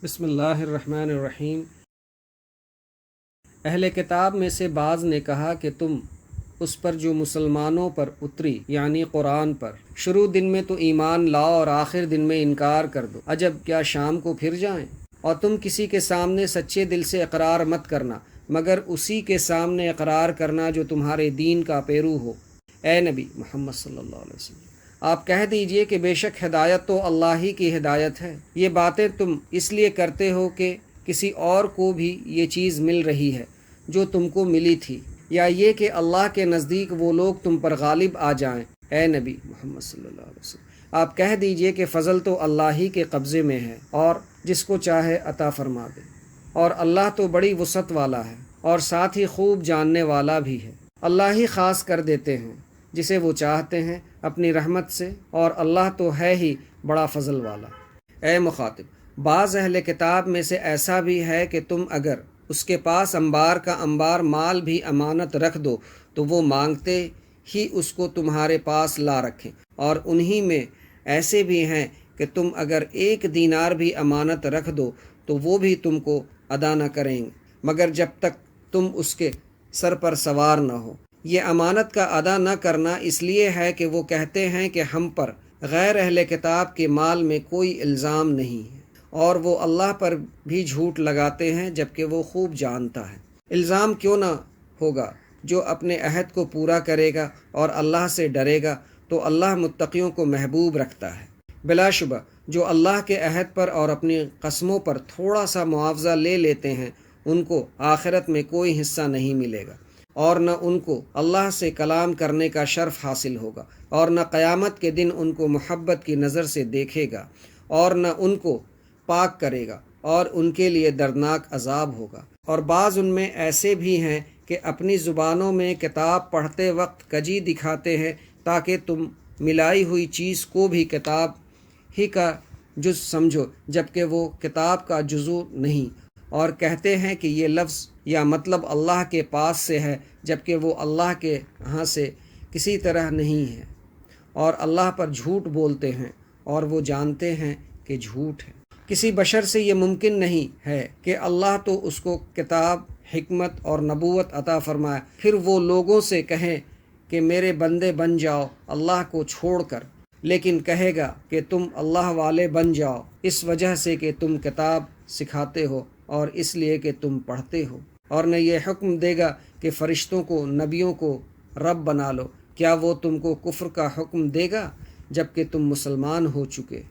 بسم اللہ الرحمن الرحیم۔ اہل کتاب میں سے بعض نے کہا کہ تم اس پر جو مسلمانوں پر اتری یعنی قرآن پر شروع دن میں تو ایمان لاؤ اور آخر دن میں انکار کر دو، عجب کیا شام کو پھر جائیں؟ اور تم کسی کے سامنے سچے دل سے اقرار مت کرنا مگر اسی کے سامنے اقرار کرنا جو تمہارے دین کا پیرو ہو۔ اے نبی محمد صلی اللہ علیہ وسلم، آپ کہہ دیجئے کہ بے شک ہدایت تو اللہ ہی کی ہدایت ہے۔ یہ باتیں تم اس لیے کرتے ہو کہ کسی اور کو بھی یہ چیز مل رہی ہے جو تم کو ملی تھی، یا یہ کہ اللہ کے نزدیک وہ لوگ تم پر غالب آ جائیں۔ اے نبی محمد صلی اللہ علیہ وسلم، آپ کہہ دیجئے کہ فضل تو اللہ ہی کے قبضے میں ہے اور جس کو چاہے عطا فرما دے، اور اللہ تو بڑی وسعت والا ہے اور ساتھ ہی خوب جاننے والا بھی ہے۔ اللہ ہی خاص کر دیتے ہیں جسے وہ چاہتے ہیں اپنی رحمت سے، اور اللہ تو ہے ہی بڑا فضل والا۔ اے مخاطب، بعض اہل کتاب میں سے ایسا بھی ہے کہ تم اگر اس کے پاس انبار کا انبار مال بھی امانت رکھ دو تو وہ مانگتے ہی اس کو تمہارے پاس لا رکھیں، اور انہی میں ایسے بھی ہیں کہ تم اگر 1 دینار بھی امانت رکھ دو تو وہ بھی تم کو ادا نہ کریں گے مگر جب تک تم اس کے سر پر سوار نہ ہو۔ یہ امانت کا ادا نہ کرنا اس لیے ہے کہ وہ کہتے ہیں کہ ہم پر غیر اہل کتاب کے مال میں کوئی الزام نہیں ہے، اور وہ اللہ پر بھی جھوٹ لگاتے ہیں جبکہ وہ خوب جانتا ہے۔ الزام کیوں نہ ہوگا؟ جو اپنے عہد کو پورا کرے گا اور اللہ سے ڈرے گا تو اللہ متقیوں کو محبوب رکھتا ہے۔ بلا شبہ جو اللہ کے عہد پر اور اپنی قسموں پر تھوڑا سا معاوضہ لے لیتے ہیں ان کو آخرت میں کوئی حصہ نہیں ملے گا، اور نہ ان کو اللہ سے کلام کرنے کا شرف حاصل ہوگا، اور نہ قیامت کے دن ان کو محبت کی نظر سے دیکھے گا، اور نہ ان کو پاک کرے گا، اور ان کے لیے دردناک عذاب ہوگا۔ اور بعض ان میں ایسے بھی ہیں کہ اپنی زبانوں میں کتاب پڑھتے وقت کجی دکھاتے ہیں تاکہ تم ملائی ہوئی چیز کو بھی کتاب ہی کا جز سمجھو جبکہ وہ کتاب کا جزو نہیں، اور کہتے ہیں کہ یہ لفظ یا مطلب اللہ کے پاس سے ہے جبکہ وہ اللہ کے ہاں سے کسی طرح نہیں ہے، اور اللہ پر جھوٹ بولتے ہیں اور وہ جانتے ہیں کہ جھوٹ ہے۔ کسی بشر سے یہ ممکن نہیں ہے کہ اللہ تو اس کو کتاب، حکمت اور نبوت عطا فرمائے، پھر وہ لوگوں سے کہیں کہ میرے بندے بن جاؤ اللہ کو چھوڑ کر، لیکن کہے گا کہ تم اللہ والے بن جاؤ اس وجہ سے کہ تم کتاب سکھاتے ہو اور اس لیے کہ تم پڑھتے ہو، اور نہ یہ حکم دے گا کہ فرشتوں کو، نبیوں کو رب بنا لو۔ کیا وہ تم کو کفر کا حکم دے گا جبکہ تم مسلمان ہو چکے؟